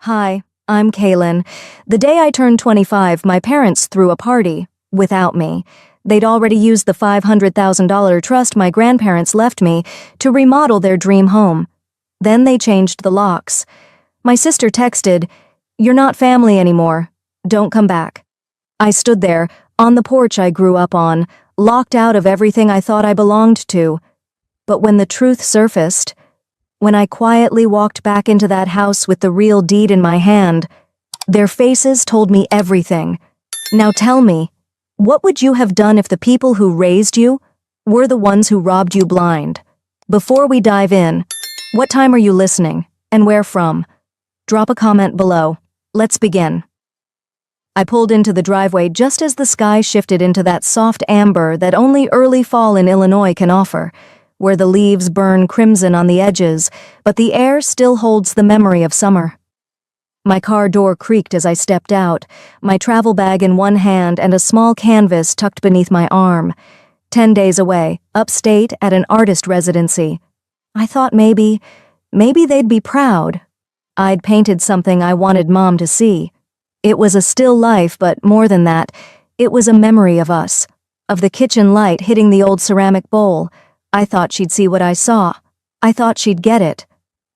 Hi, I'm Kaylin. The day I turned 25, my parents threw a party, without me. They'd already used the $500,000 trust my grandparents left me to remodel their dream home. Then they changed the locks. My sister texted, "You're not family anymore. Don't come back." I stood there, on the porch I grew up on, locked out of everything I thought I belonged to. But when the truth surfaced, when I quietly walked back into that house with the real deed in my hand, their faces told me everything. Now tell me, what would you have done if the people who raised you were the ones who robbed you blind? Before we dive in, what time are you listening, and where from? Drop a comment below. Let's begin. I pulled into the driveway just as the sky shifted into that soft amber that only early fall in Illinois can offer, where the leaves burn crimson on the edges, but the air still holds the memory of summer. My car door creaked as I stepped out, my travel bag in one hand and a small canvas tucked beneath my arm. 10 days away, upstate at an artist residency. I thought maybe they'd be proud. I'd painted something I wanted Mom to see. It was a still life, but more than that, it was a memory of us, of the kitchen light hitting the old ceramic bowl. I thought she'd see what I saw. I thought she'd get it.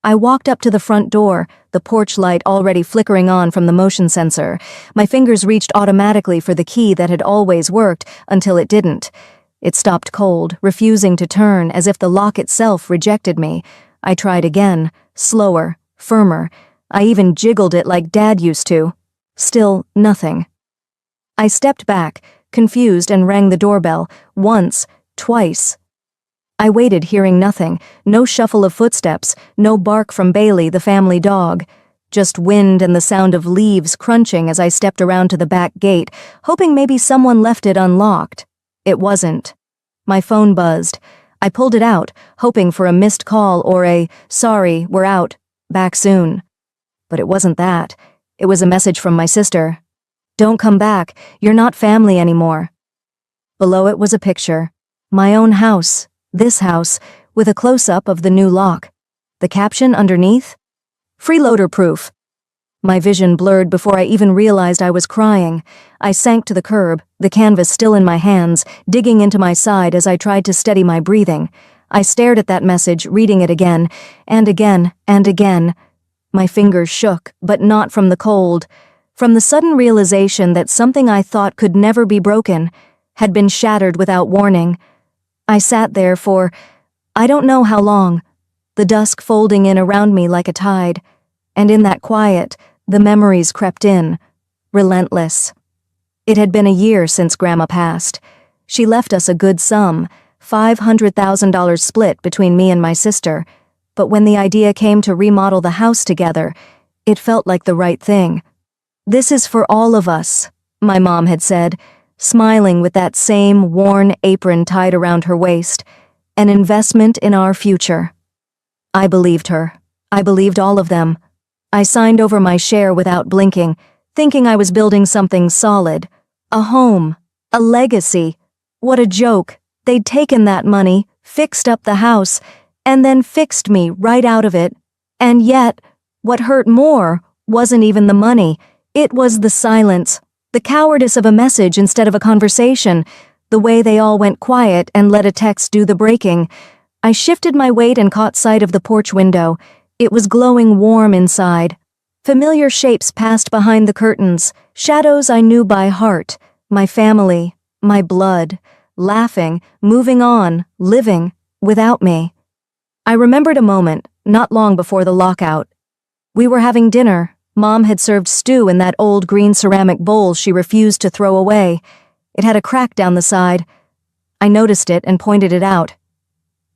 I walked up to the front door, the porch light already flickering on from the motion sensor. My fingers reached automatically for the key that had always worked until it didn't. It stopped cold, refusing to turn, as if the lock itself rejected me. I tried again, slower, firmer. I even jiggled it like Dad used to. Still nothing. I stepped back, confused, and rang the doorbell, once, twice. I waited, hearing nothing, no shuffle of footsteps, no bark from Bailey, the family dog. Just wind and the sound of leaves crunching as I stepped around to the back gate, hoping maybe someone left it unlocked. It wasn't. My phone buzzed. I pulled it out, hoping for a missed call or a, "Sorry, we're out, back soon." But it wasn't that. It was a message from my sister. "Don't come back, you're not family anymore." Below it was a picture. My own house. This house, with a close-up of the new lock. The caption underneath? "Freeloader proof." My vision blurred before I even realized I was crying. I sank to the curb, the canvas still in my hands, digging into my side as I tried to steady my breathing. I stared at that message, reading it again, and again, and again. My fingers shook, but not from the cold. From the sudden realization that something I thought could never be broken had been shattered without warning. I sat there for, I don't know how long, the dusk folding in around me like a tide, and in that quiet, the memories crept in, relentless. It had been a year since Grandma passed. She left us a good sum, $500,000 split between me and my sister, but when the idea came to remodel the house together, it felt like the right thing. "This is for all of us," my mom had said, smiling with that same worn apron tied around her waist, "an investment in our future." I believed her. I believed all of them. I signed over my share without blinking, thinking I was building something solid. A home. A legacy. What a joke. They'd taken that money, fixed up the house, and then fixed me right out of it. And yet, what hurt more wasn't even the money. It was the silence. The cowardice of a message instead of a conversation, the way they all went quiet and let a text do the breaking. I shifted my weight and caught sight of the porch window. It was glowing warm inside. Familiar shapes passed behind the curtains, shadows I knew by heart, my family, my blood, laughing, moving on, living, without me. I remembered a moment, not long before the lockout. We were having dinner. Mom had served stew in that old green ceramic bowl she refused to throw away. It had a crack down the side. I noticed it and pointed it out.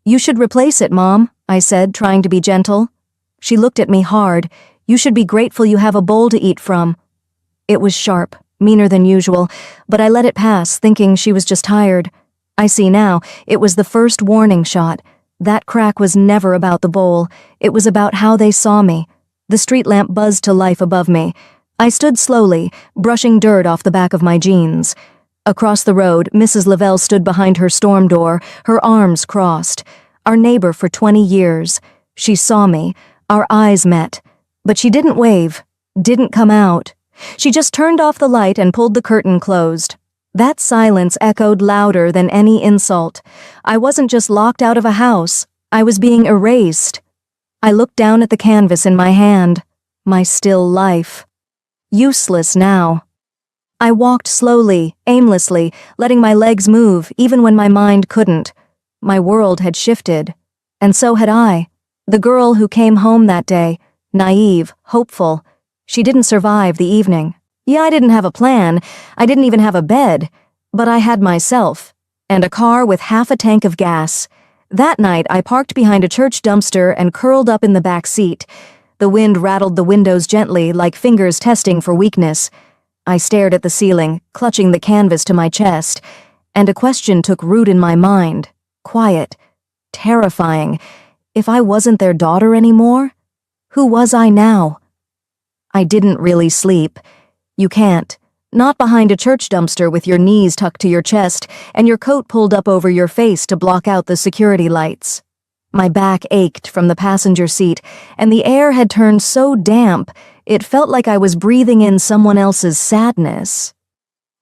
"You should replace it, Mom," I said, trying to be gentle. She looked at me hard. "You should be grateful you have a bowl to eat from." It was sharp, meaner than usual, but I let it pass, thinking she was just tired. I see now, it was the first warning shot. That crack was never about the bowl. It was about how they saw me. The street lamp buzzed to life above me. I stood slowly, brushing dirt off the back of my jeans. Across the road, Mrs. Lavelle stood behind her storm door, her arms crossed. Our neighbor for 20 years. She saw me. Our eyes met. But she didn't wave. didn't come out. She just turned off the light and pulled the curtain closed. That silence echoed louder than any insult. I wasn't just locked out of a house, I was being erased. I looked down at the canvas in my hand. My still life. Useless now. I walked slowly, aimlessly, letting my legs move even when my mind couldn't. My world had shifted. And so had I. The girl who came home that day, naive, hopeful. She didn't survive the evening. Yeah, I didn't have a plan. I didn't even have a bed. But I had myself. And a car with half a tank of gas. That night, I parked behind a church dumpster and curled up in the back seat. The wind rattled the windows gently, like fingers testing for weakness. I stared at the ceiling, clutching the canvas to my chest. And a question took root in my mind. Quiet. Terrifying. If I wasn't their daughter anymore, who was I now? I didn't really sleep. You can't. Not behind a church dumpster with your knees tucked to your chest and your coat pulled up over your face to block out the security lights. My back ached from the passenger seat, and the air had turned so damp, it felt like I was breathing in someone else's sadness.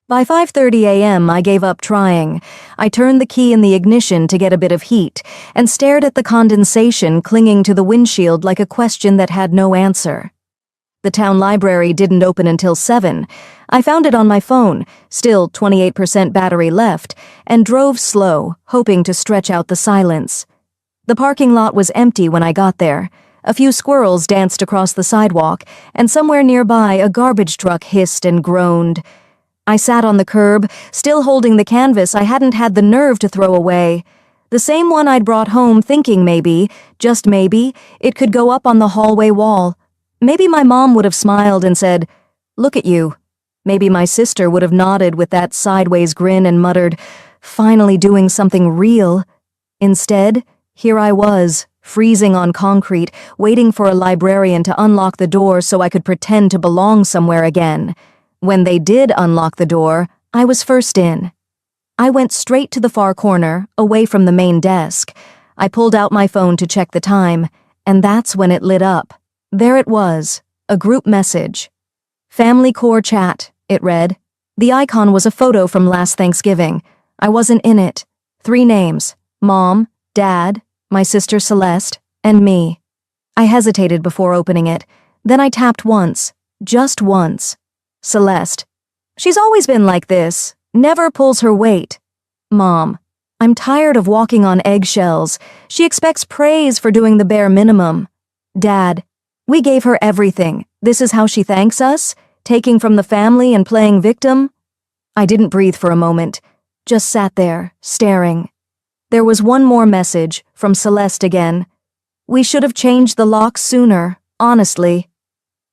By 5:30 a.m., I gave up trying. I turned the key in the ignition to get a bit of heat and stared at the condensation clinging to the windshield like a question that had no answer. The town library didn't open until 7. I found it on my phone, still 28% battery left, and drove slow, hoping to stretch out the silence. The parking lot was empty when I got there. A few squirrels danced across the sidewalk, and somewhere nearby a garbage truck hissed and groaned. I sat on the curb, still holding the canvas I hadn't had the nerve to throw away. The same one I'd brought home thinking maybe, just maybe, it could go up on the hallway wall. Maybe my mom would have smiled and said, "Look at you." Maybe my sister would have nodded with that sideways grin and muttered, "Finally doing something real." Instead, here I was, freezing on concrete, waiting for a librarian to unlock the door so I could pretend to belong somewhere again. When they did unlock the door, I was first in. I went straight to the far corner, away from the main desk. I pulled out my phone to check the time, and that's when it lit up. There it was, a group message. Family Core Chat, it read. The icon was a photo from last Thanksgiving. I wasn't in it. 3 names, Mom, Dad, my sister Celeste, and me. I hesitated before opening it. Then I tapped once, just once. Celeste. She's always been like this, never pulls her weight. Mom. I'm tired of walking on eggshells. She expects praise for doing the bare minimum. Dad. We gave her everything. This is how she thanks us? Taking from the family and playing victim? I didn't breathe for a moment, just sat there, staring. There was one more message, from Celeste again. We should have changed the locks sooner, honestly.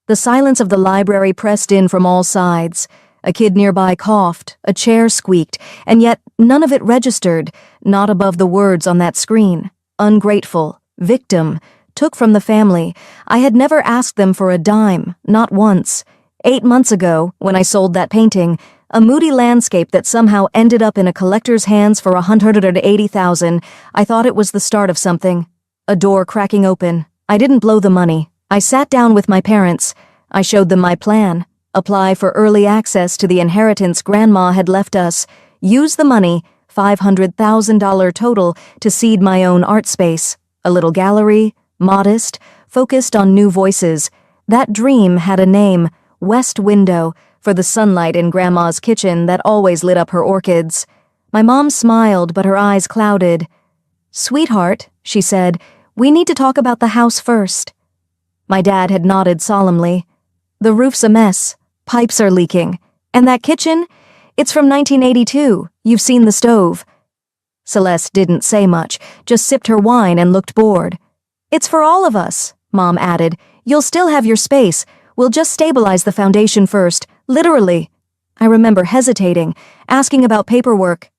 The silence of the library pressed in from all sides. A kid nearby coughed, a chair squeaked, and yet none of it registered, not above the words on that screen. Ungrateful, victim, took from the family. I had never asked them for a dime, not once. 8 months ago, when I sold that painting, a moody landscape that somehow ended up in a collector's hands for $180,000, I thought it was the start of something. A door cracking open. I didn't blow the money. I sat down with my parents. I showed them my plan. Apply for early access to the inheritance Grandma had left us. Use the money, $500,000 total, to seed my own art space. A little gallery, modest, focused on new voices. That dream had a name, West Window, for the sunlight in Grandma's kitchen that always lit up her orchids. My mom smiled, but her eyes clouded. Sweetheart, she said, we need to talk about the house first. My dad had nodded solemnly. The roof's a mess. Pipes are leaking. And that kitchen? It's from 1982. You've seen the stove. Celeste didn't say much, just sipped her wine and looked bored. It's for all of us, Mom added. You'll still have your space. We'll just stabilize the foundation first, literally. I remember hesitating, asking about paperwork.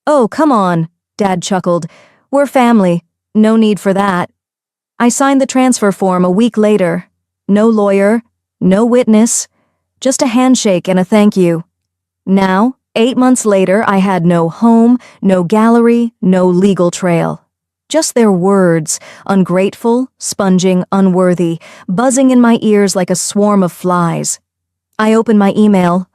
Oh, come on, Dad chuckled. We're family. No need for that. I signed the transfer form a week later. No lawyer, no witness, just a handshake and a thank you. Now, 8 months later, I had no home, no gallery, no legal trail. Just their words, ungrateful, sponging, unworthy, buzzing in my ears like a swarm of flies. I opened my email,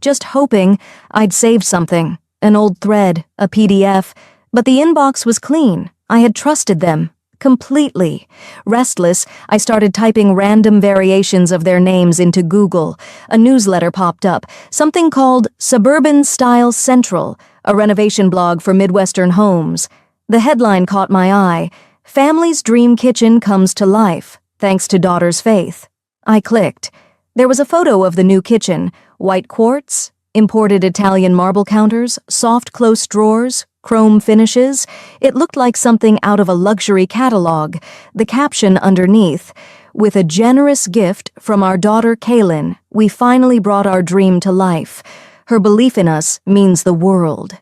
just hoping, I'd saved something, an old thread, a PDF, but the inbox was clean. I had trusted them, completely. Restless, I started typing random variations of their names into Google. A newsletter popped up, something called Suburban Style Central, a renovation blog for Midwestern homes. The headline caught my eye, Family's Dream Kitchen Comes to Life, thanks to daughter's faith. I clicked. There was a photo of the new kitchen, white quartz, imported Italian marble counters, soft close drawers, chrome finishes. It looked like something out of a luxury catalog. The caption underneath, with a generous gift from our daughter Kaylin, we finally brought our dream to life. Her belief in us means the world.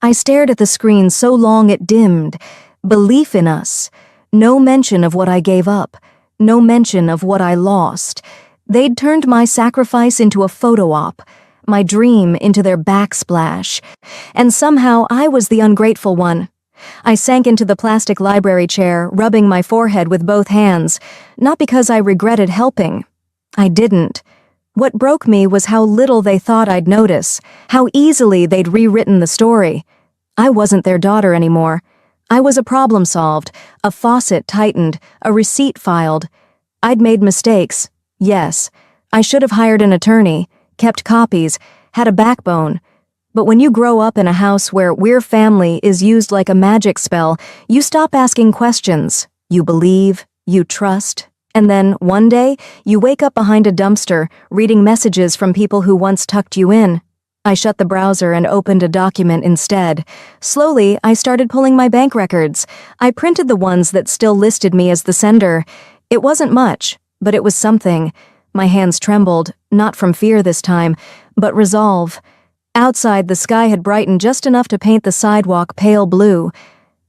I stared at the screen so long it dimmed. Belief in us. No mention of what I gave up. No mention of what I lost. They'd turned my sacrifice into a photo op, my dream into their backsplash, and somehow I was the ungrateful one. I sank into the plastic library chair, rubbing my forehead with both hands, not because I regretted helping. I didn't. What broke me was how little they thought I'd notice, how easily they'd rewritten the story. I wasn't their daughter anymore. I was a problem solved, a faucet tightened, a receipt filed. I'd made mistakes, yes. I should have hired an attorney, kept copies, had a backbone. But when you grow up in a house where "we're family" is used like a magic spell, you stop asking questions. You believe, you trust. And then, one day, you wake up behind a dumpster, reading messages from people who once tucked you in. I shut the browser and opened a document instead. Slowly, I started pulling my bank records. I printed the ones that still listed me as the sender. It wasn't much, but it was something. My hands trembled, not from fear this time, but resolve. Outside, the sky had brightened just enough to paint the sidewalk pale blue.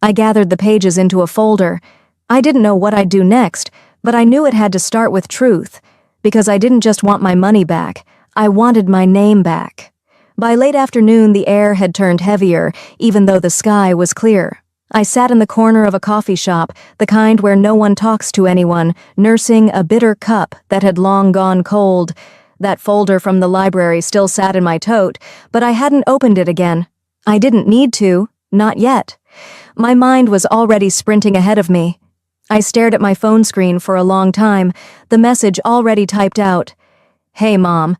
I gathered the pages into a folder. I didn't know what I'd do next, but I knew it had to start with truth, because I didn't just want my money back, I wanted my name back. By late afternoon, the air had turned heavier, even though the sky was clear. I sat in the corner of a coffee shop, the kind where no one talks to anyone, nursing a bitter cup that had long gone cold. That folder from the library still sat in my tote, but I hadn't opened it again. I didn't need to, not yet. My mind was already sprinting ahead of me. I stared at my phone screen for a long time, the message already typed out. Hey, Mom.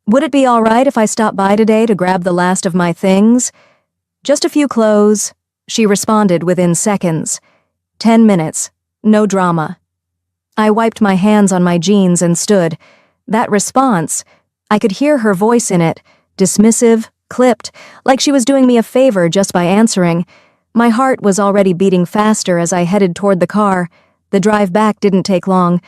Would it be all right if I stopped by today to grab the last of my things? Just a few clothes, she responded within seconds. 10 minutes. No drama. I wiped my hands on my jeans and stood. That response, I could hear her voice in it, dismissive, clipped, like she was doing me a favor just by answering. My heart was already beating faster as I headed toward the car. The drive back didn't take long.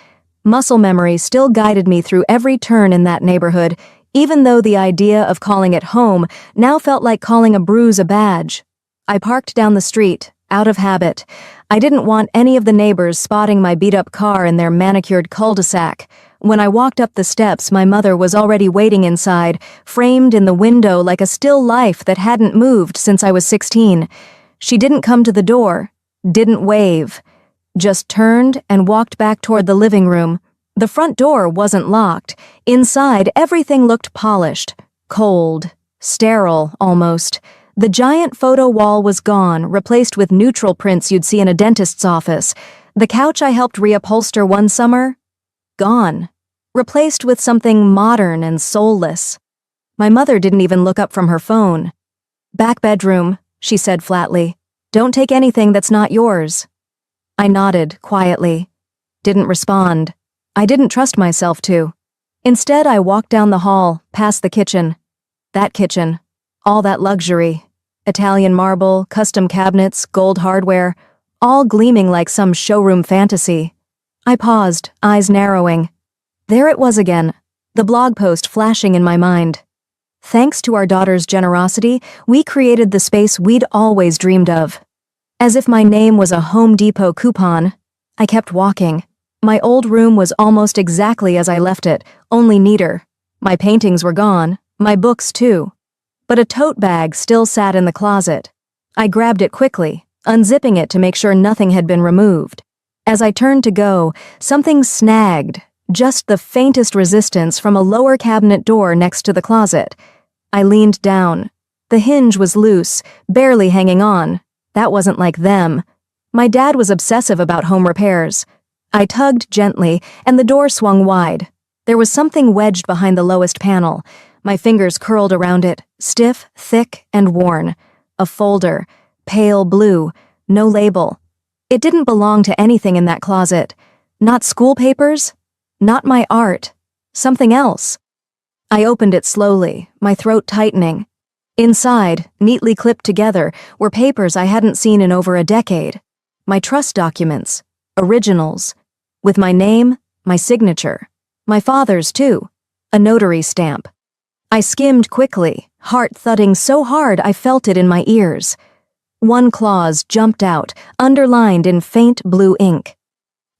Muscle memory still guided me through every turn in that neighborhood, even though the idea of calling it home now felt like calling a bruise a badge. I parked down the street, out of habit. I didn't want any of the neighbors spotting my beat-up car in their manicured cul-de-sac. When I walked up the steps, my mother was already waiting inside, framed in the window like a still life that hadn't moved since I was 16. She didn't come to the door, didn't wave, just turned and walked back toward the living room. The front door wasn't locked. Inside, everything looked polished, cold, sterile almost. The giant photo wall was gone, replaced with neutral prints you'd see in a dentist's office. The couch I helped reupholster one summer, gone, replaced with something modern and soulless. My mother didn't even look up from her phone. Back bedroom, she said flatly. Don't take anything that's not yours. I nodded quietly. Didn't respond. I didn't trust myself to. Instead, I walked down the hall, past the kitchen. That kitchen. All that luxury. Italian marble, custom cabinets, gold hardware, all gleaming like some showroom fantasy. I paused, eyes narrowing. There it was again, the blog post flashing in my mind. Thanks to our daughter's generosity, we created the space we'd always dreamed of. As if my name was a Home Depot coupon, I kept walking. My old room was almost exactly as I left it, only neater. My paintings were gone, my books too. But a tote bag still sat in the closet. I grabbed it quickly, unzipping it to make sure nothing had been removed. As I turned to go, something snagged, just the faintest resistance from a lower cabinet door next to the closet. I leaned down. The hinge was loose, barely hanging on. That wasn't like them. My dad was obsessive about home repairs. I tugged gently, and the door swung wide. There was something wedged behind the lowest panel. My fingers curled around it, stiff, thick, and worn. A folder, pale blue, no label. It didn't belong to anything in that closet. Not school papers, not my art, something else. I opened it slowly, my throat tightening. Inside, neatly clipped together, were papers I hadn't seen in over a decade. My trust documents, originals, with my name, my signature, my father's too, a notary stamp. I skimmed quickly, heart thudding so hard I felt it in my ears. One clause jumped out, underlined in faint blue ink.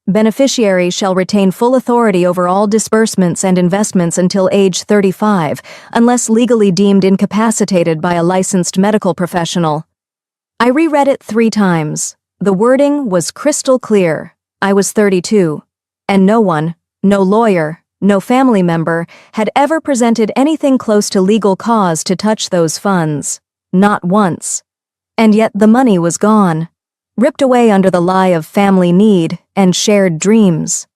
Beneficiary shall retain full authority over all disbursements and investments until age 35, unless legally deemed incapacitated by a licensed medical professional. I reread it 3 times. The wording was crystal clear. I was 32, and no one, no lawyer, no family member, had ever presented anything close to legal cause to touch those funds. Not once. And yet the money was gone, ripped away under the lie of family need and shared dreams.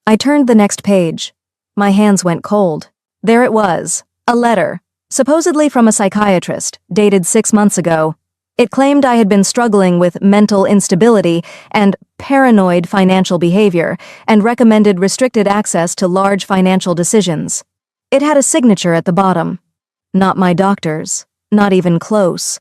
I turned the next page. My hands went cold. There it was, a letter, supposedly from a psychiatrist, dated 6 months ago. It claimed I had been struggling with mental instability and paranoid financial behavior, and recommended restricted access to large financial decisions. It had a signature at the bottom. Not my doctor's, not even close.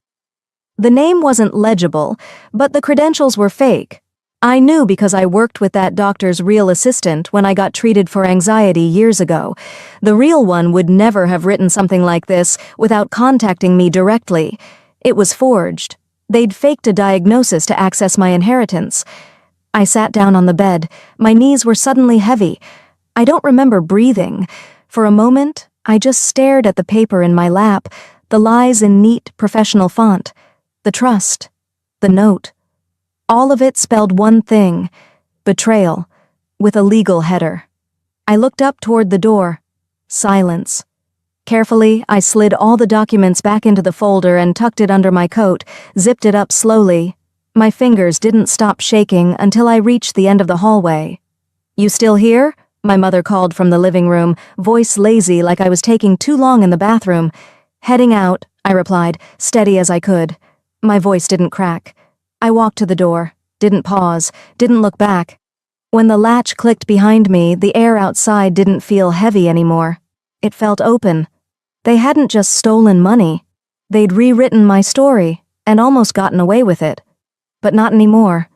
The name wasn't legible, but the credentials were fake. I knew because I worked with that doctor's real assistant when I got treated for anxiety years ago. The real one would never have written something like this without contacting me directly. It was forged. They'd faked a diagnosis to access my inheritance. I sat down on the bed. My knees were suddenly heavy. I don't remember breathing. For a moment, I just stared at the paper in my lap, the lies in neat, professional font. The trust, the note. All of it spelled one thing, betrayal, with a legal header. I looked up toward the door. Silence. Carefully, I slid all the documents back into the folder and tucked it under my coat, zipped it up slowly. My fingers didn't stop shaking until I reached the end of the hallway. "You still here?" my mother called from the living room, voice lazy like I was taking too long in the bathroom. "Heading out," I replied, steady as I could. My voice didn't crack. I walked to the door, didn't pause, didn't look back. When the latch clicked behind me, the air outside didn't feel heavy anymore. It felt open. They hadn't just stolen money. They'd rewritten my story and almost gotten away with it. But not anymore.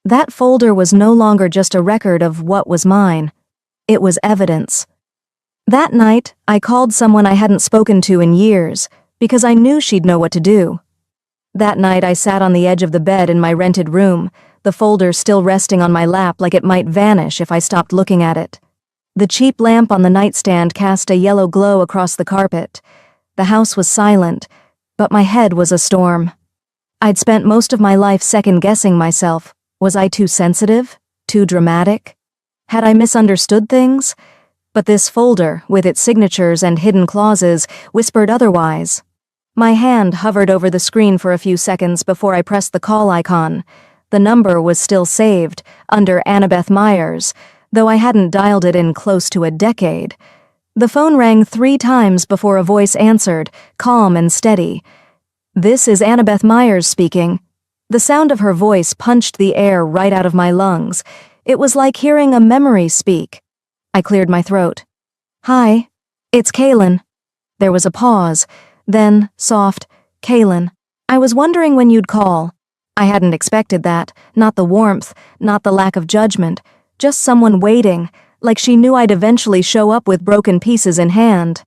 That folder was no longer just a record of what was mine. It was evidence. That night, I called someone I hadn't spoken to in years because I knew she'd know what to do. That night I sat on the edge of the bed in my rented room, the folder still resting on my lap like it might vanish if I stopped looking at it. The cheap lamp on the nightstand cast a yellow glow across the carpet. The house was silent, but my head was a storm. I'd spent most of my life second-guessing myself. Was I too sensitive? Too dramatic? Had I misunderstood things? But this folder, with its signatures and hidden clauses, whispered otherwise. My hand hovered over the screen for a few seconds before I pressed the call icon. The number was still saved, under Annabeth Myers, though I hadn't dialed it in close to a decade. The phone rang 3 times before a voice answered, calm and steady. "This is Annabeth Myers speaking." The sound of her voice punched the air right out of my lungs. It was like hearing a memory speak. I cleared my throat. "Hi, it's Kaylin." There was a pause. Then, soft, "Kaylin, I was wondering when you'd call." I hadn't expected that, not the warmth, not the lack of judgment, just someone waiting, like she knew I'd eventually show up with broken pieces in hand.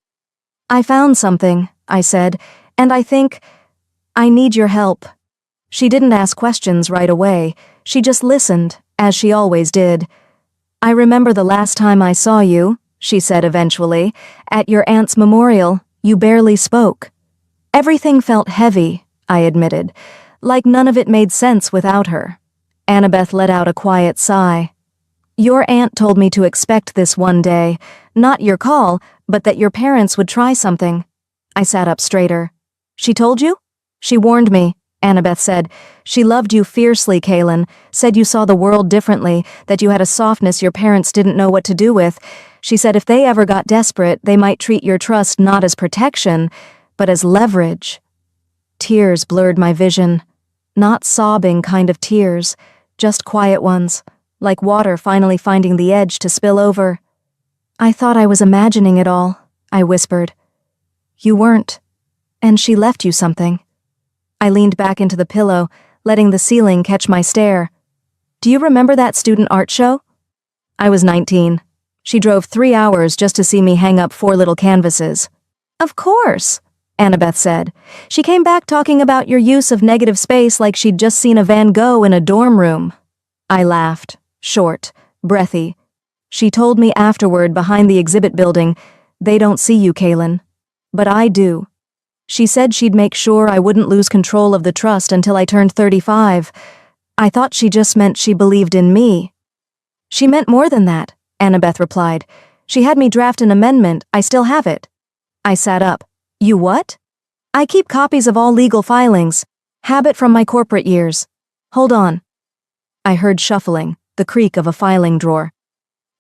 "I found something," I said, "and I need your help." She didn't ask questions right away. She just listened, as she always did. "I remember the last time I saw you," she said eventually, "at your aunt's memorial. You barely spoke." Everything felt heavy, I admitted. like none of it made sense without her. Annabeth let out a quiet sigh. Your aunt told me to expect this one day, not your call, but that your parents would try something. I sat up straighter. She told you? She warned me, Annabeth said. She loved you fiercely, Kaylin, said you saw the world differently, that you had a softness your parents didn't know what to do with. She said if they ever got desperate, they might treat your trust not as protection, but as leverage. Tears blurred my vision. Not sobbing kind of tears, just quiet ones, like water finally finding the edge to spill over. I thought I was imagining it all, I whispered. You weren't. And she left you something. I leaned back into the pillow, letting the ceiling catch my stare. Do you remember that student art show? I was 19. She drove 3 hours just to see me hang up 4 little canvases. Of course, Annabeth said. She came back talking about your use of negative space like she'd just seen a Van Gogh in a dorm room. I laughed, short, breathy. She told me afterward behind the exhibit building, they don't see you, Kaylin. But I do. She said she'd make sure I wouldn't lose control of the trust until I turned 35. I thought she just meant she believed in me. She meant more than that, Annabeth replied. She had me draft an amendment. I still have it. I sat up. You what? I keep copies of all legal filings. Habit from my corporate years. Hold on. I heard shuffling, the creak of a filing drawer.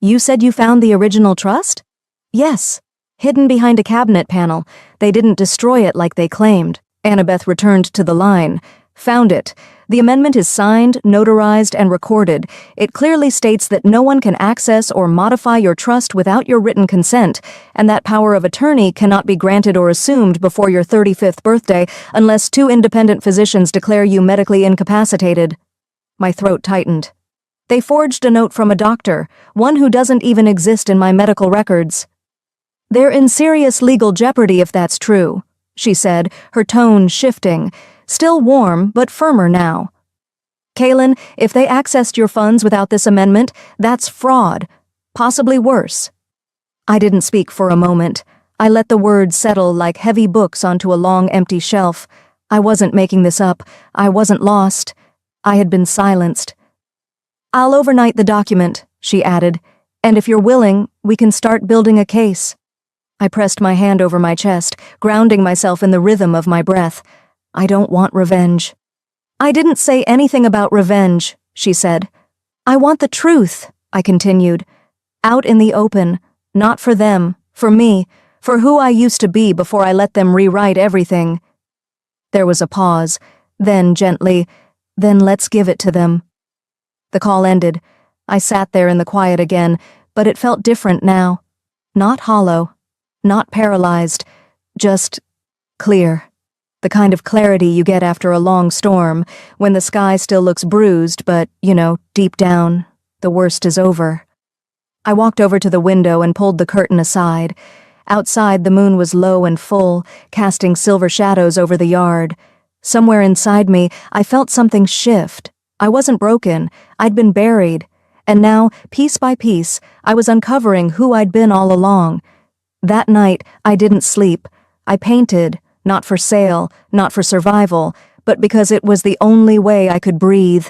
You said you found the original trust? Yes. Hidden behind a cabinet panel. They didn't destroy it like they claimed. Annabeth returned to the line. Found it. The amendment is signed, notarized, and recorded. It clearly states that no one can access or modify your trust without your written consent, and that power of attorney cannot be granted or assumed before your 35th birthday unless 2 independent physicians declare you medically incapacitated. My throat tightened. They forged a note from a doctor, one who doesn't even exist in my medical records. They're in serious legal jeopardy if that's true, she said, her tone shifting. Still warm, but firmer now. Kaylin, if they accessed your funds without this amendment, that's fraud. Possibly worse. I didn't speak for a moment. I let the words settle like heavy books onto a long empty shelf. I wasn't making this up. I wasn't lost. I had been silenced. I'll overnight the document, she added, and if you're willing, we can start building a case. I pressed my hand over my chest, grounding myself in the rhythm of my breath. I don't want revenge. I didn't say anything about revenge, she said. I want the truth, I continued. Out in the open, not for them, for me, for who I used to be before I let them rewrite everything. There was a pause, then gently, then let's give it to them. The call ended. I sat there in the quiet again, but it felt different now. Not hollow, not paralyzed, just clear. The kind of clarity you get after a long storm, when the sky still looks bruised, but, deep down, the worst is over. I walked over to the window and pulled the curtain aside. Outside, the moon was low and full, casting silver shadows over the yard. Somewhere inside me, I felt something shift. I wasn't broken. I'd been buried. And now, piece by piece, I was uncovering who I'd been all along. That night, I didn't sleep. I painted. Not for sale, not for survival, but because it was the only way I could breathe.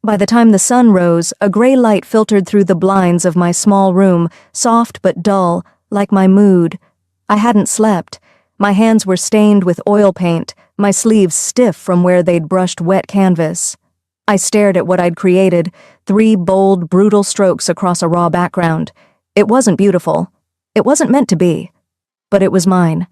By the time the sun rose, a gray light filtered through the blinds of my small room, soft but dull, like my mood. I hadn't slept. My hands were stained with oil paint, my sleeves stiff from where they'd brushed wet canvas. I stared at what I'd created, 3 bold, brutal strokes across a raw background. It wasn't beautiful. It wasn't meant to be. But it was mine.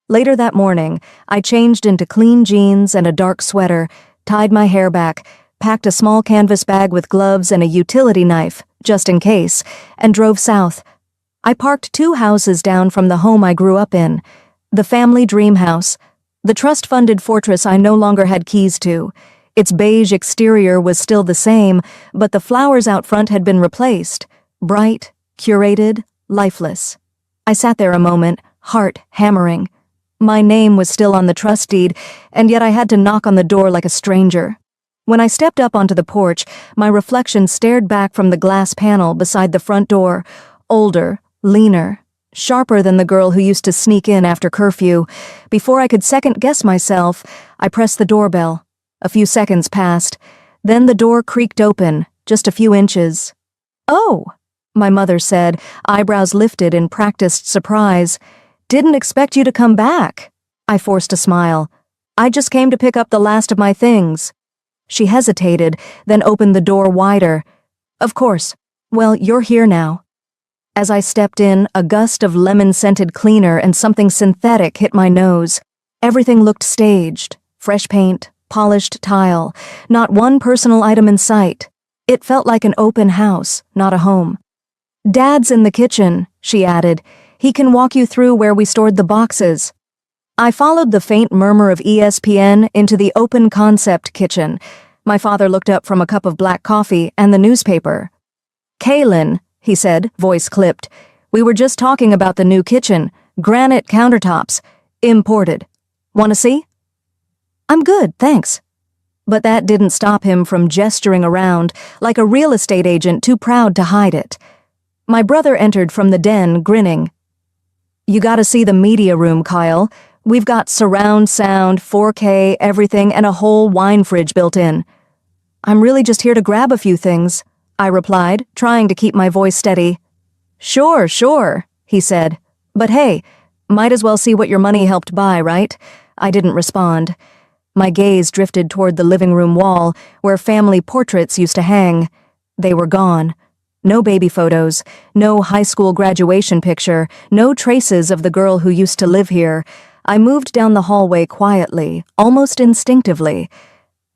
Later that morning, I changed into clean jeans and a dark sweater, tied my hair back, packed a small canvas bag with gloves and a utility knife, just in case, and drove south. I parked 2 houses down from the home I grew up in. The family dream house. The trust-funded fortress I no longer had keys to. Its beige exterior was still the same, but the flowers out front had been replaced. Bright, curated, lifeless. I sat there a moment, heart hammering. My name was still on the trust deed, and yet I had to knock on the door like a stranger. When I stepped up onto the porch, my reflection stared back from the glass panel beside the front door, older, leaner, sharper than the girl who used to sneak in after curfew. Before I could second-guess myself, I pressed the doorbell. A few seconds passed. Then the door creaked open, just a few inches. "Oh," my mother said, eyebrows lifted in practiced surprise. "Didn't expect you to come back." I forced a smile. "I just came to pick up the last of my things." She hesitated, then opened the door wider. "Of course. Well, you're here now." As I stepped in, a gust of lemon-scented cleaner and something synthetic hit my nose. Everything looked staged. Fresh paint, polished tile, not one personal item in sight. It felt like an open house, not a home. "Dad's in the kitchen," she added. "He can walk you through where we stored the boxes." I followed the faint murmur of ESPN into the open concept kitchen. My father looked up from a cup of black coffee and the newspaper. "Kaylin," he said, voice clipped, "we were just talking about the new kitchen. Granite countertops. Imported. Want to see?" "I'm good, thanks." But that didn't stop him from gesturing around like a real estate agent too proud to hide it. My brother entered from the den, grinning. "You gotta see the media room, Kyle. We've got surround sound, 4K, everything, and a whole wine fridge built in." "I'm really just here to grab a few things," I replied, trying to keep my voice steady. Sure, he said. "But hey, might as well see what your money helped buy, right?" I didn't respond. My gaze drifted toward the living room wall, where family portraits used to hang. They were gone. No baby photos, no high school graduation picture, no traces of the girl who used to live here. I moved down the hallway quietly, almost instinctively.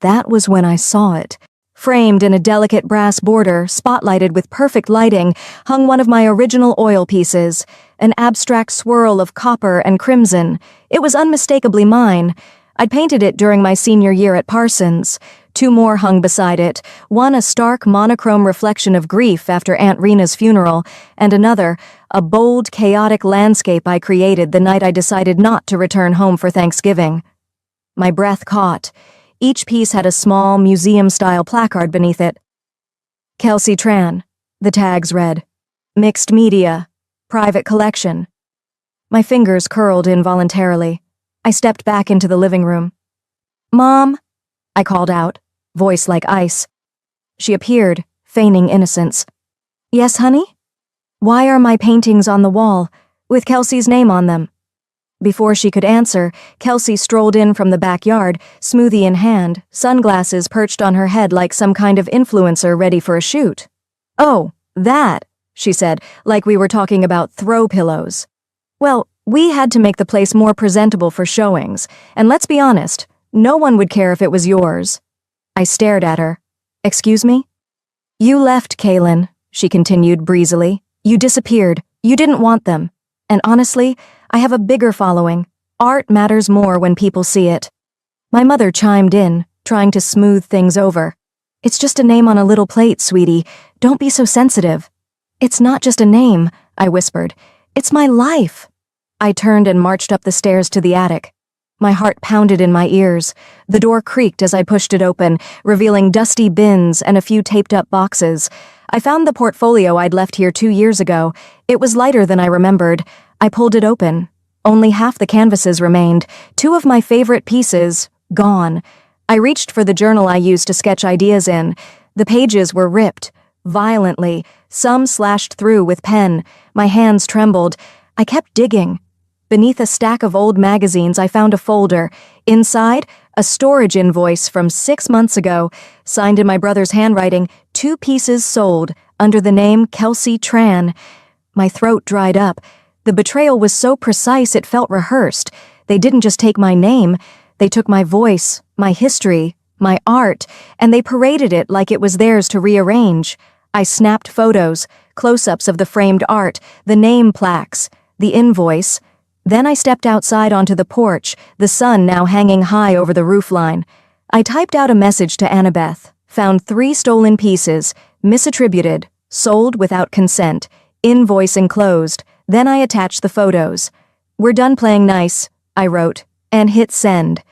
That was when I saw it. Framed in a delicate brass border, spotlighted with perfect lighting, hung one of my original oil pieces, an abstract swirl of copper and crimson. It was unmistakably mine. I'd painted it during my senior year at Parsons. Two more hung beside it, one a stark monochrome reflection of grief after Aunt Rena's funeral, and another, a bold, chaotic landscape I created the night I decided not to return home for Thanksgiving. My breath caught. Each piece had a small, museum-style placard beneath it. "Kelsey Tran," the tags read. "Mixed media. Private collection." My fingers curled involuntarily. I stepped back into the living room. "Mom," I called out, voice like ice. She appeared, feigning innocence. "Yes, honey? Why are my paintings on the wall, with Kelsey's name on them?" Before she could answer, Kelsey strolled in from the backyard, smoothie in hand, sunglasses perched on her head like some kind of influencer ready for a shoot. "Oh, that," she said, like we were talking about throw pillows. "Well, we had to make the place more presentable for showings, and let's be honest, no one would care if it was yours." I stared at her. "Excuse me?" "You left, Kaylin," she continued breezily. "You disappeared. You didn't want them. And honestly, I have a bigger following. Art matters more when people see it." My mother chimed in, trying to smooth things over. "It's just a name on a little plate, sweetie. Don't be so sensitive." "It's not just a name," I whispered. "It's my life." I turned and marched up the stairs to the attic. My heart pounded in my ears. The door creaked as I pushed it open, revealing dusty bins and a few taped-up boxes. I found the portfolio I'd left here 2 years ago. It was lighter than I remembered. I pulled it open. Only half the canvases remained. 2 of my favorite pieces, gone. I reached for the journal I used to sketch ideas in. The pages were ripped, violently, some slashed through with pen. My hands trembled. I kept digging. Beneath a stack of old magazines, I found a folder. Inside, a storage invoice from 6 months ago, signed in my brother's handwriting, 2 pieces sold, under the name Kelsey Tran. My throat dried up. The betrayal was so precise it felt rehearsed. They didn't just take my name, they took my voice, my history, my art, and they paraded it like it was theirs to rearrange. I snapped photos, close-ups of the framed art, the name plaques, the invoice. Then I stepped outside onto the porch, the sun now hanging high over the roofline. I typed out a message to Annabeth, found 3 stolen pieces, misattributed, sold without consent, invoice enclosed. Then I attached the photos. "We're done playing nice," I wrote, and hit send.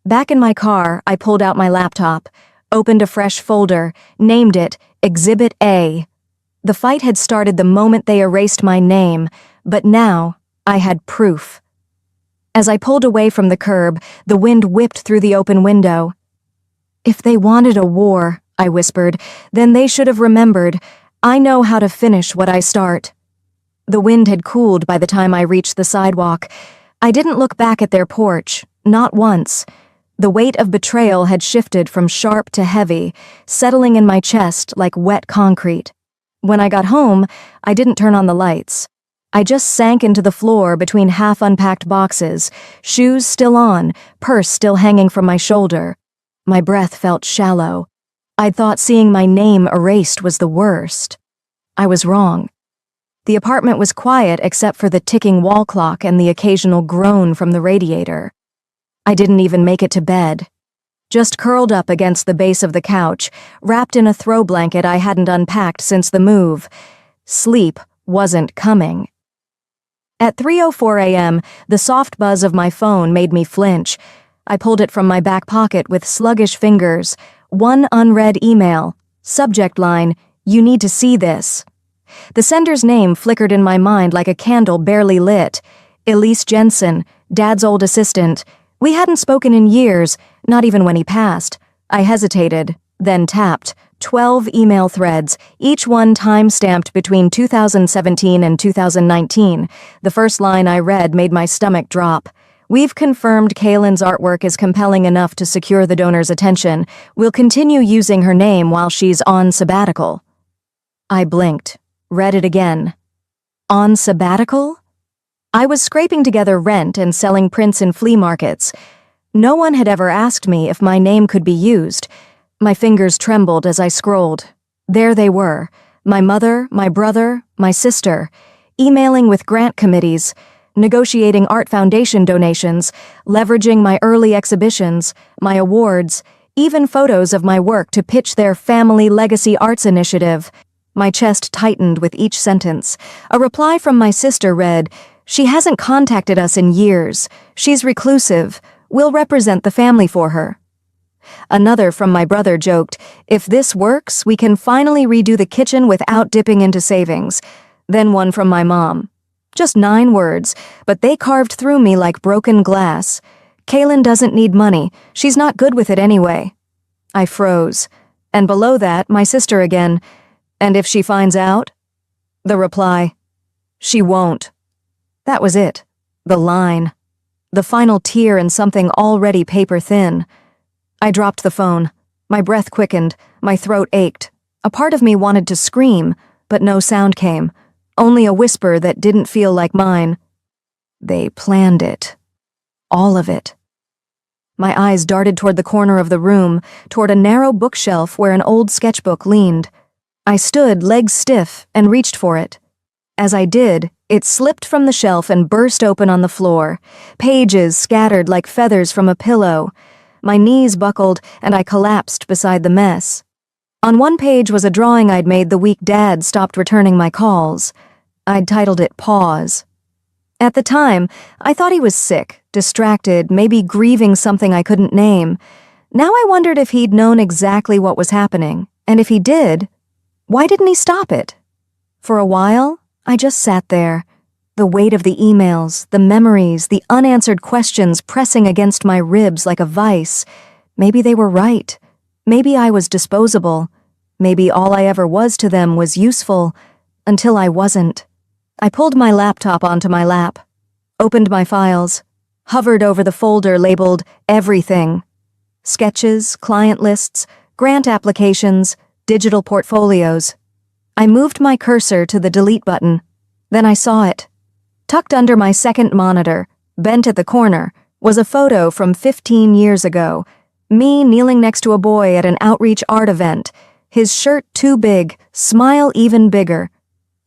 Back in my car, I pulled out my laptop, opened a fresh folder, named it Exhibit A. The fight had started the moment they erased my name, but now I had proof. As I pulled away from the curb, the wind whipped through the open window. If they wanted a war, I whispered, then they should have remembered. I know how to finish what I start. The wind had cooled by the time I reached the sidewalk. I didn't look back at their porch, not once. The weight of betrayal had shifted from sharp to heavy, settling in my chest like wet concrete. When I got home, I didn't turn on the lights. I just sank into the floor between half-unpacked boxes, shoes still on, purse still hanging from my shoulder. My breath felt shallow. I'd thought seeing my name erased was the worst. I was wrong. The apartment was quiet except for the ticking wall clock and the occasional groan from the radiator. I didn't even make it to bed. Just curled up against the base of the couch, wrapped in a throw blanket I hadn't unpacked since the move. Sleep wasn't coming. At 3:04 a.m., the soft buzz of my phone made me flinch. I pulled it from my back pocket with sluggish fingers. One unread email. Subject line, "You need to see this." The sender's name flickered in my mind like a candle barely lit. Elise Jensen, Dad's old assistant. We hadn't spoken in years, not even when he passed. I hesitated, then tapped. 12 email threads, each one time-stamped between 2017 and 2019. The first line I read made my stomach drop. "We've confirmed Kaylin's artwork is compelling enough to secure the donor's attention. We'll continue using her name while she's on sabbatical." I blinked, read it again. On sabbatical? I was scraping together rent and selling prints in flea markets. No one had ever asked me if my name could be used. My fingers trembled as I scrolled. There they were, my mother, my brother, my sister, emailing with grant committees, negotiating art foundation donations, leveraging my early exhibitions, my awards, even photos of my work to pitch their Family Legacy Arts Initiative. My chest tightened with each sentence. A reply from my sister read, "She hasn't contacted us in years. She's reclusive. We'll represent the family for her." Another from my brother joked, "If this works, we can finally redo the kitchen without dipping into savings." Then one from my mom. Just 9 words, but they carved through me like broken glass. "Kaylin doesn't need money. She's not good with it anyway." I froze. And below that, my sister again. "And if she finds out?" The reply, "She won't." That was it. The line. The final tear in something already paper thin. I dropped the phone. My breath quickened. My throat ached. A part of me wanted to scream, but no sound came. Only a whisper that didn't feel like mine. They planned it. All of it. My eyes darted toward the corner of the room, toward a narrow bookshelf where an old sketchbook leaned. I stood, legs stiff, and reached for it. As I did, it slipped from the shelf and burst open on the floor. Pages scattered like feathers from a pillow. My knees buckled, and I collapsed beside the mess. On one page was a drawing I'd made the week Dad stopped returning my calls. I'd titled it Pause. At the time, I thought he was sick, distracted, maybe grieving something I couldn't name. Now I wondered if he'd known exactly what was happening, and if he did, why didn't he stop it? For a while, I just sat there. The weight of the emails, the memories, the unanswered questions pressing against my ribs like a vice. Maybe they were right. Maybe I was disposable. Maybe all I ever was to them was useful, until I wasn't. I pulled my laptop onto my lap, opened my files, hovered over the folder labeled Everything. Sketches, client lists, grant applications, digital portfolios. I moved my cursor to the delete button. Then I saw it. Tucked under my second monitor, bent at the corner, was a photo from 15 years ago. Me kneeling next to a boy at an outreach art event. His shirt too big, smile even bigger.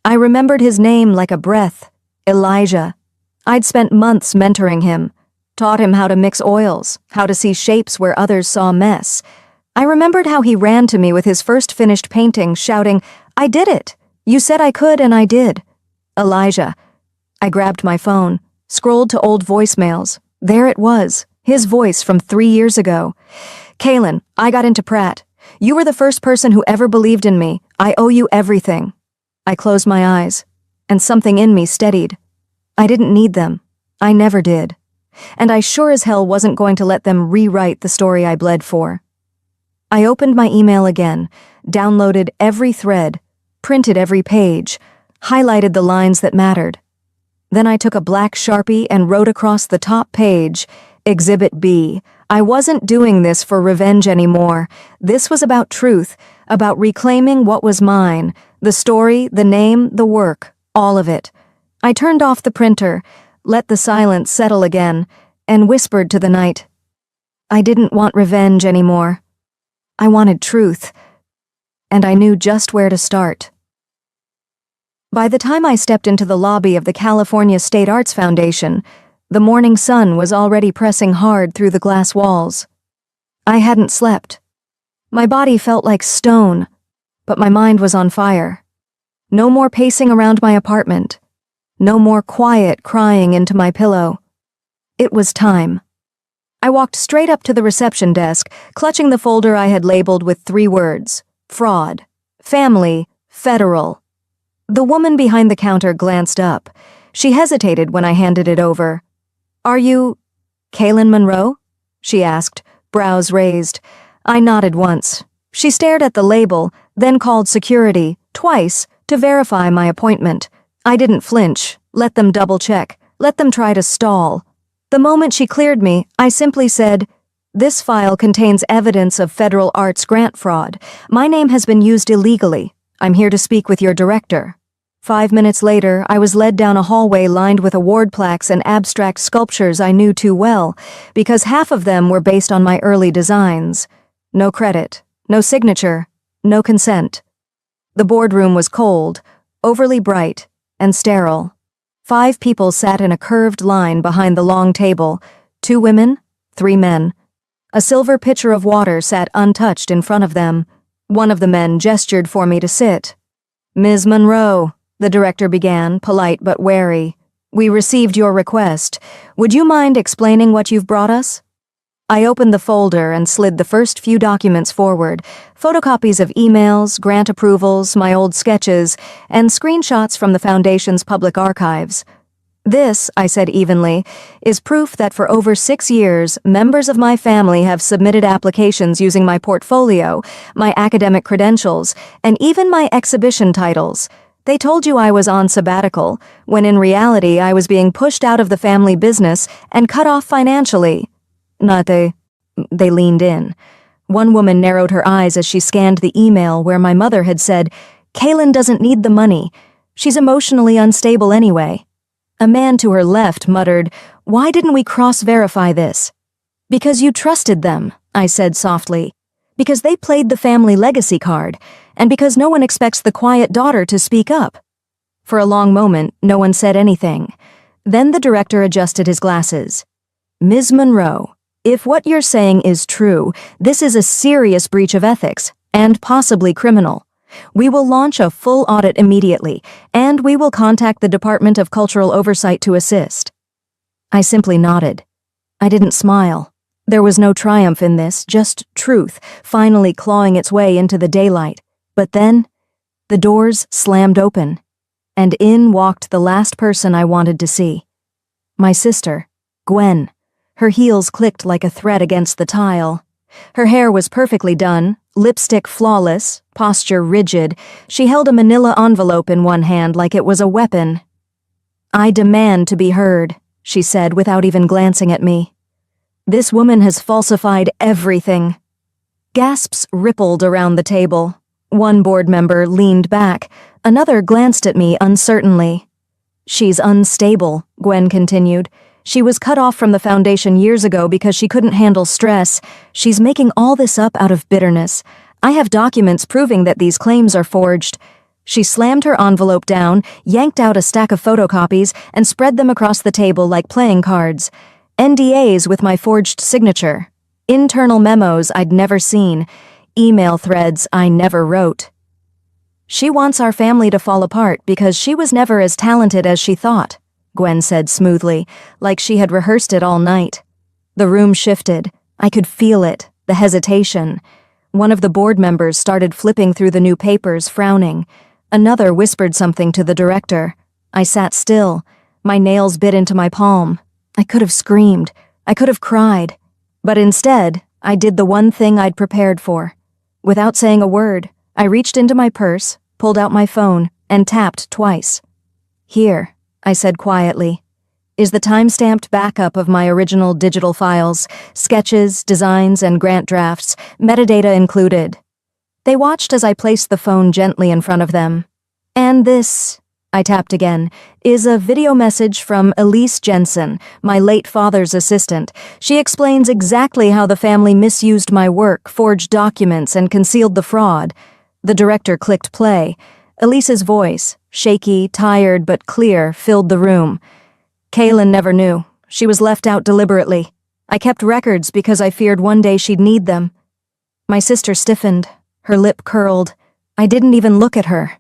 I remembered his name like a breath. Elijah. I'd spent months mentoring him. Taught him how to mix oils, how to see shapes where others saw mess. I remembered how he ran to me with his first finished painting, shouting, "I did it! You said I could and I did." Elijah. I grabbed my phone, scrolled to old voicemails. There it was, his voice from 3 years ago. "Kaylin, I got into Pratt. You were the first person who ever believed in me. I owe you everything." I closed my eyes, and something in me steadied. I didn't need them. I never did. And I sure as hell wasn't going to let them rewrite the story I bled for. I opened my email again, downloaded every thread, printed every page, highlighted the lines that mattered. Then I took a black Sharpie and wrote across the top page, Exhibit B. I wasn't doing this for revenge anymore. This was about truth, about reclaiming what was mine, the story, the name, the work, all of it. I turned off the printer, let the silence settle again, and whispered to the night. I didn't want revenge anymore. I wanted truth, and I knew just where to start. By the time I stepped into the lobby of the California State Arts Foundation, the morning sun was already pressing hard through the glass walls. I hadn't slept. My body felt like stone, but my mind was on fire. No more pacing around my apartment. No more quiet crying into my pillow. It was time. I walked straight up to the reception desk, clutching the folder I had labeled with 3 words: fraud, family, federal. The woman behind the counter glanced up. She hesitated when I handed it over. "Are you Kaylin Monroe?" she asked, brows raised. I nodded once. She stared at the label, then called security, twice, to verify my appointment. I didn't flinch, let them double-check, let them try to stall. The moment she cleared me, I simply said, "This file contains evidence of federal arts grant fraud. My name has been used illegally. I'm here to speak with your director." 5 minutes later, I was led down a hallway lined with award plaques and abstract sculptures I knew too well, because half of them were based on my early designs. No credit, no signature, no consent. The boardroom was cold, overly bright, and sterile. 5 people sat in a curved line behind the long table, 2 women, 3 men. A silver pitcher of water sat untouched in front of them. One of the men gestured for me to sit. "Ms. Monroe," the director began, polite but wary, "we received your request. Would you mind explaining what you've brought us?" I opened the folder and slid the first few documents forward, photocopies of emails, grant approvals, my old sketches, and screenshots from the Foundation's public archives. "This," I said evenly, "is proof that for over 6 years, members of my family have submitted applications using my portfolio, my academic credentials, and even my exhibition titles. They told you I was on sabbatical, when in reality I was being pushed out of the family business and cut off financially." They leaned in. One woman narrowed her eyes as she scanned the email where my mother had said, "Kaylin doesn't need the money. She's emotionally unstable anyway." A man to her left muttered, "Why didn't we cross-verify this?" "Because you trusted them," I said softly. "Because they played the family legacy card, and because no one expects the quiet daughter to speak up." For a long moment, no one said anything. Then the director adjusted his glasses. "Ms. Monroe, if what you're saying is true, this is a serious breach of ethics, and possibly criminal. We will launch a full audit immediately, and we will contact the Department of Cultural Oversight to assist." I simply nodded. I didn't smile. There was no triumph in this, just truth, finally clawing its way into the daylight. But then, the doors slammed open, and in walked the last person I wanted to see. My sister, Gwen. Her heels clicked like a thread against the tile. Her hair was perfectly done, lipstick flawless, posture rigid. She held a manila envelope in one hand like it was a weapon. "I demand to be heard," she said without even glancing at me. "This woman has falsified everything." Gasps rippled around the table. One board member leaned back. Another glanced at me uncertainly. "She's unstable," Gwen continued. "She was cut off from the Foundation years ago because she couldn't handle stress. She's making all this up out of bitterness. I have documents proving that these claims are forged." She slammed her envelope down, yanked out a stack of photocopies, and spread them across the table like playing cards. NDAs with my forged signature. Internal memos I'd never seen. Email threads I never wrote. "She wants our family to fall apart because she was never as talented as she thought," Gwen said smoothly, like she had rehearsed it all night. The room shifted. I could feel it, the hesitation. One of the board members started flipping through the new papers, frowning. Another whispered something to the director. I sat still. My nails bit into my palm. I could have screamed. I could have cried. But instead, I did the one thing I'd prepared for. Without saying a word, I reached into my purse, pulled out my phone, and tapped twice. "Here," I said quietly, "is the time-stamped backup of my original digital files, sketches, designs, and grant drafts, metadata included." They watched as I placed the phone gently in front of them. "And this," I tapped again, "is a video message from Elise Jensen, my late father's assistant. She explains exactly how the family misused my work, forged documents, and concealed the fraud." The director clicked play. Elise's voice, shaky, tired, but clear, filled the room. "Kaylin never knew. She was left out deliberately. I kept records because I feared one day she'd need them." My sister stiffened. Her lip curled. I didn't even look at her.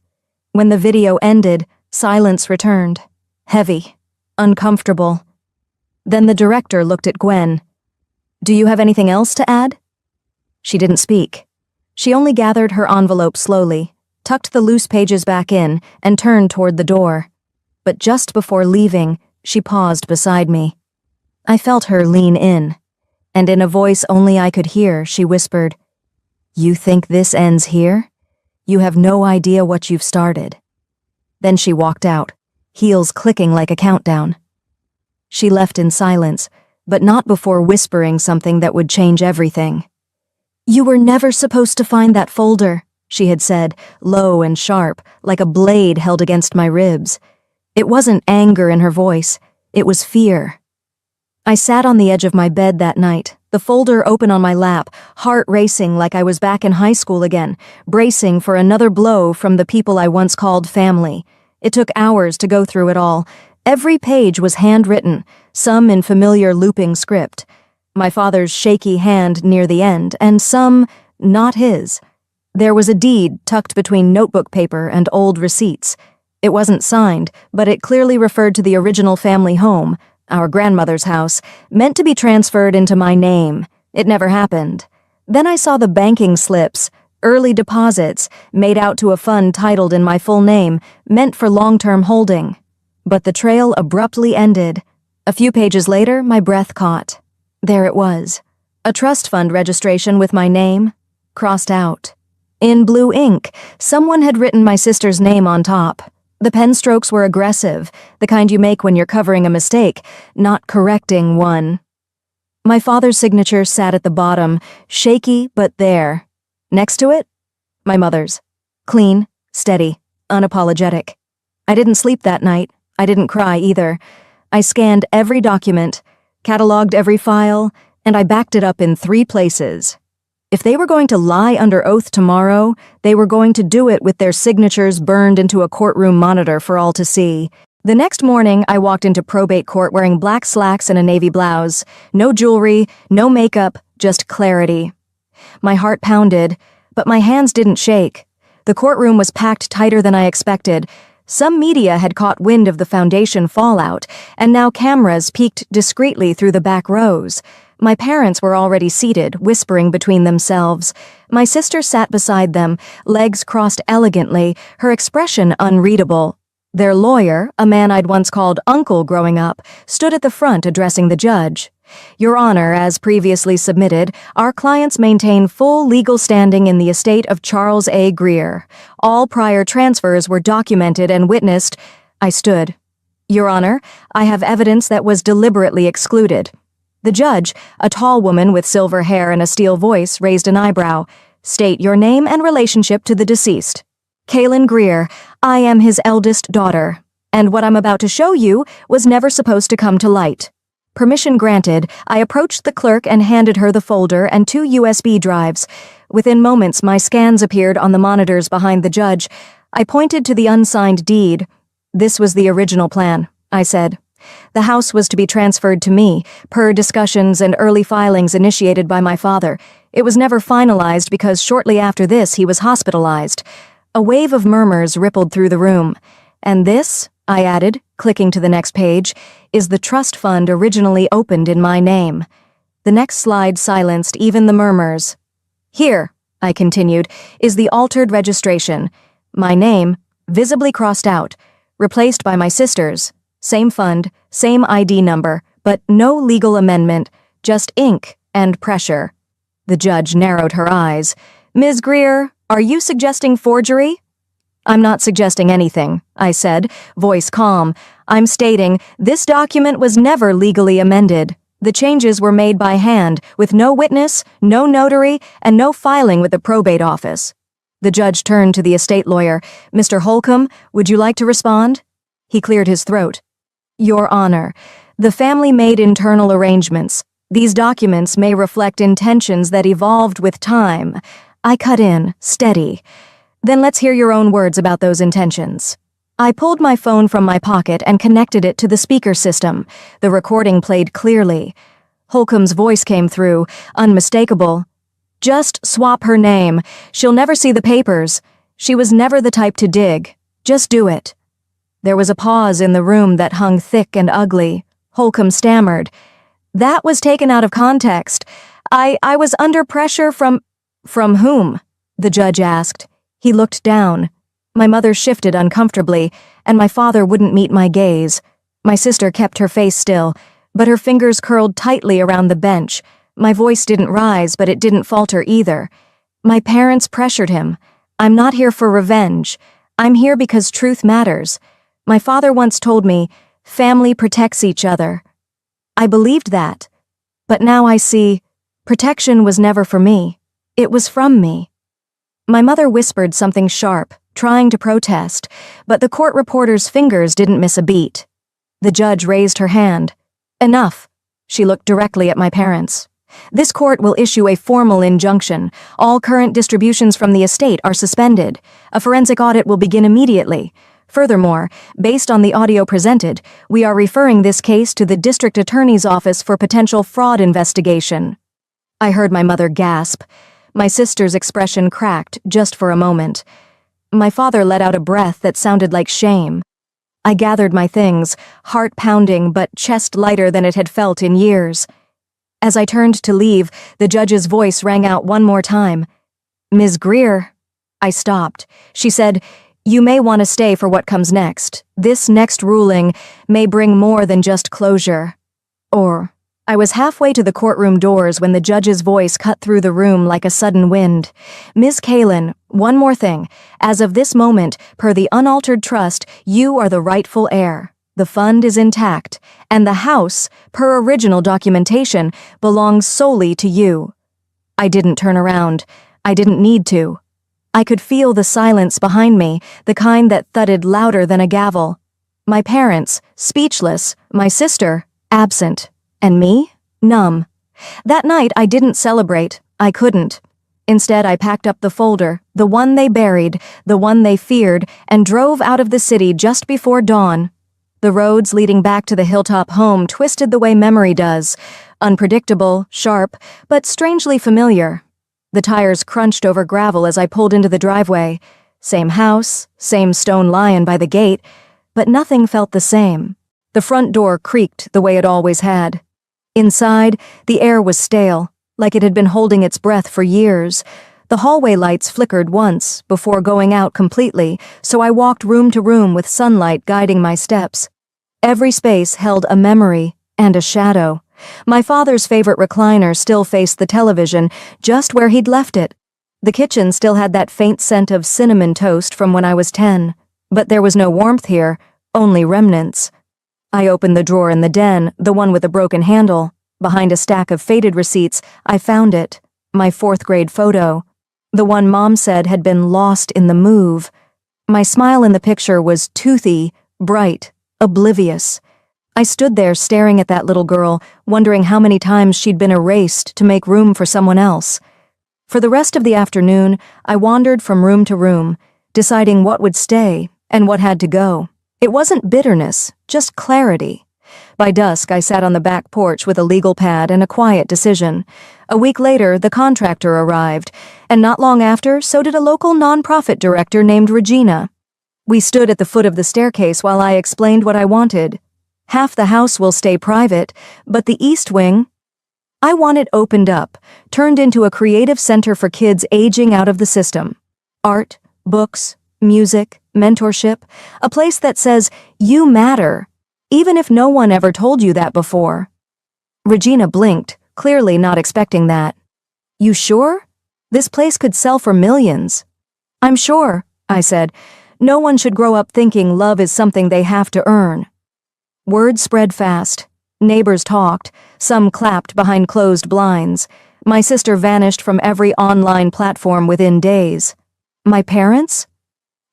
When the video ended, silence returned. Heavy. Uncomfortable. Then the director looked at Gwen. "Do you have anything else to add?" She didn't speak. She only gathered her envelope slowly, tucked the loose pages back in, and turned toward the door. But just before leaving, she paused beside me. I felt her lean in, and in a voice only I could hear, she whispered, "You think this ends here? You have no idea what you've started." Then she walked out, heels clicking like a countdown. She left in silence, but not before whispering something that would change everything. "You were never supposed to find that folder," she had said, low and sharp, like a blade held against my ribs. It wasn't anger in her voice, it was fear. I sat on the edge of my bed that night, the folder open on my lap, heart racing like I was back in high school again, bracing for another blow from the people I once called family. It took hours to go through it all. Every page was handwritten, some in familiar looping script. My father's shaky hand near the end, and some not his. There was a deed tucked between notebook paper and old receipts. It wasn't signed, but it clearly referred to the original family home, our grandmother's house, meant to be transferred into my name. It never happened. Then I saw the banking slips, early deposits, made out to a fund titled in my full name, meant for long-term holding. But the trail abruptly ended. A few pages later, my breath caught. There it was. A trust fund registration with my name, crossed out. In blue ink, someone had written my sister's name on top. The pen strokes were aggressive, the kind you make when you're covering a mistake, not correcting one. My father's signature sat at the bottom, shaky but there. Next to it, my mother's. Clean, steady, unapologetic. I didn't sleep that night. I didn't cry either. I scanned every document, cataloged every file, and I backed it up in 3 places. If they were going to lie under oath tomorrow, they were going to do it with their signatures burned into a courtroom monitor for all to see. The next morning, I walked into probate court wearing black slacks and a navy blouse. No jewelry, no makeup, just clarity. My heart pounded, but my hands didn't shake. The courtroom was packed tighter than I expected. Some media had caught wind of the foundation fallout, and now cameras peeked discreetly through the back rows. My parents were already seated, whispering between themselves. My sister sat beside them, legs crossed elegantly, her expression unreadable. Their lawyer, a man I'd once called Uncle growing up, stood at the front addressing the judge. "Your Honor, as previously submitted, our clients maintain full legal standing in the estate of Charles A. Greer. All prior transfers were documented and witnessed." I stood. "Your Honor, I have evidence that was deliberately excluded." The judge, a tall woman with silver hair and a steel voice, raised an eyebrow. "State your name and relationship to the deceased." "Kaylin Greer. I am his eldest daughter. And what I'm about to show you was never supposed to come to light." Permission granted, I approached the clerk and handed her the folder and 2 USB drives. Within moments, my scans appeared on the monitors behind the judge. I pointed to the unsigned deed. "This was the original plan," I said. The house was to be transferred to me, per discussions and early filings initiated by my father. It was never finalized because shortly after this he was hospitalized. A wave of murmurs rippled through the room. "And this," I added, clicking to the next page, "is the trust fund originally opened in my name." The next slide silenced even the murmurs. "Here," I continued, "is the altered registration. My name, visibly crossed out, replaced by my sister's. Same fund, same ID number, but no legal amendment, just ink and pressure." The judge narrowed her eyes. Ms. Greer, are you suggesting forgery? I'm not suggesting anything, I said, voice calm. I'm stating this document was never legally amended. The changes were made by hand, with no witness, no notary, and no filing with the probate office. The judge turned to the estate lawyer. Mr. Holcomb, would you like to respond? He cleared his throat. Your Honor, the family made internal arrangements. These documents may reflect intentions that evolved with time. I cut in, steady. Then let's hear your own words about those intentions. I pulled my phone from my pocket and connected it to the speaker system. The recording played clearly. Holcomb's voice came through, unmistakable. Just swap her name. She'll never see the papers. She was never the type to dig. Just do it. There was a pause in the room that hung thick and ugly. Holcomb stammered. That was taken out of context. I was under pressure from whom? The judge asked. He looked down. My mother shifted uncomfortably, and my father wouldn't meet my gaze. My sister kept her face still, but her fingers curled tightly around the bench. My voice didn't rise, but it didn't falter either. My parents pressured him. I'm not here for revenge. I'm here because truth matters. My father once told me, family protects each other. I believed that. But now I see, protection was never for me. It was from me. My mother whispered something sharp, trying to protest, but the court reporter's fingers didn't miss a beat. The judge raised her hand. Enough. She looked directly at my parents. This court will issue a formal injunction. All current distributions from the estate are suspended. A forensic audit will begin immediately. Furthermore, based on the audio presented, we are referring this case to the district attorney's office for potential fraud investigation. I heard my mother gasp. My sister's expression cracked just for a moment. My father let out a breath that sounded like shame. I gathered my things, heart pounding but chest lighter than it had felt in years. As I turned to leave, the judge's voice rang out one more time. Ms. Greer. I stopped. She said, you may want to stay for what comes next. This next ruling may bring more than just closure. Or, I was halfway to the courtroom doors when the judge's voice cut through the room like a sudden wind. Ms. Kalin, one more thing. As of this moment, per the unaltered trust, you are the rightful heir. The fund is intact, and the house, per original documentation, belongs solely to you. I didn't turn around. I didn't need to. I could feel the silence behind me, the kind that thudded louder than a gavel. My parents, speechless, my sister, absent, and me, numb. That night I didn't celebrate. I couldn't. Instead, I packed up the folder, the one they buried, the one they feared, and drove out of the city just before dawn. The roads leading back to the hilltop home twisted the way memory does, unpredictable, sharp, but strangely familiar. The tires crunched over gravel as I pulled into the driveway. Same house, same stone lion by the gate, but nothing felt the same. The front door creaked the way it always had. Inside, the air was stale, like it had been holding its breath for years. The hallway lights flickered once before going out completely, so I walked room to room with sunlight guiding my steps. Every space held a memory and a shadow. My father's favorite recliner still faced the television, just where he'd left it. The kitchen still had that faint scent of cinnamon toast from when I was 10. But there was no warmth here, only remnants. I opened the drawer in the den, the one with a broken handle. Behind a stack of faded receipts, I found it. My 4th grade photo. The one Mom said had been lost in the move. My smile in the picture was toothy, bright, oblivious. I stood there staring at that little girl, wondering how many times she'd been erased to make room for someone else. For the rest of the afternoon, I wandered from room to room, deciding what would stay and what had to go. It wasn't bitterness, just clarity. By dusk, I sat on the back porch with a legal pad and a quiet decision. A week later, the contractor arrived, and not long after, so did a local nonprofit director named Regina. We stood at the foot of the staircase while I explained what I wanted. Half the house will stay private, but the east wing, I want it opened up, turned into a creative center for kids aging out of the system. Art, books, music, mentorship, a place that says, you matter, even if no one ever told you that before. Regina blinked, clearly not expecting that. You sure? This place could sell for millions. I'm sure, I said. No one should grow up thinking love is something they have to earn. Word spread fast. Neighbors talked. Some clapped behind closed blinds. My sister vanished from every online platform within days. My parents?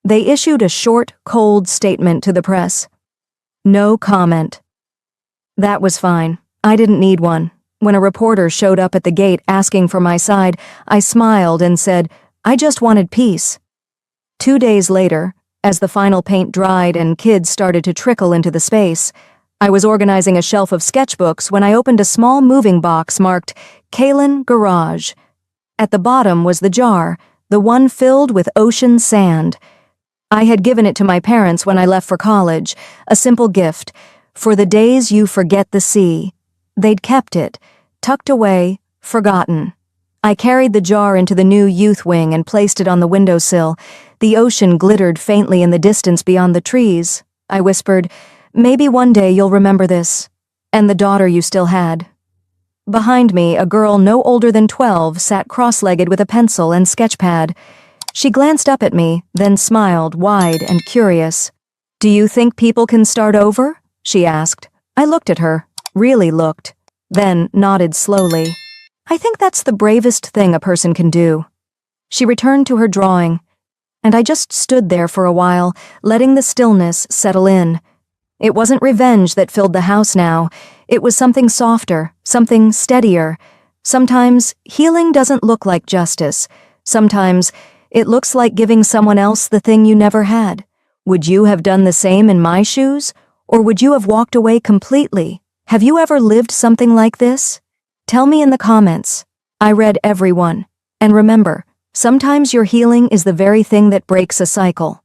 They issued a short, cold statement to the press. No comment. That was fine. I didn't need one. When a reporter showed up at the gate asking for my side, I smiled and said, I just wanted peace. 2 days later, as the final paint dried and kids started to trickle into the space, I was organizing a shelf of sketchbooks when I opened a small moving box marked Kaylin Garage. At the bottom was the jar, the one filled with ocean sand. I had given it to my parents when I left for college, a simple gift, for the days you forget the sea. They'd kept it, tucked away, forgotten. I carried the jar into the new youth wing and placed it on the windowsill. The ocean glittered faintly in the distance beyond the trees. I whispered, maybe one day you'll remember this. And the daughter you still had. Behind me, a girl no older than 12 sat cross-legged with a pencil and sketchpad. She glanced up at me, then smiled, wide and curious. Do you think people can start over? She asked. I looked at her, really looked, then nodded slowly. I think that's the bravest thing a person can do. She returned to her drawing, and I just stood there for a while, letting the stillness settle in. It wasn't revenge that filled the house now. It was something softer, something steadier. Sometimes healing doesn't look like justice. Sometimes it looks like giving someone else the thing you never had. Would you have done the same in my shoes? Or would you have walked away completely? Have you ever lived something like this? Tell me in the comments. I read every one. And remember, sometimes your healing is the very thing that breaks a cycle.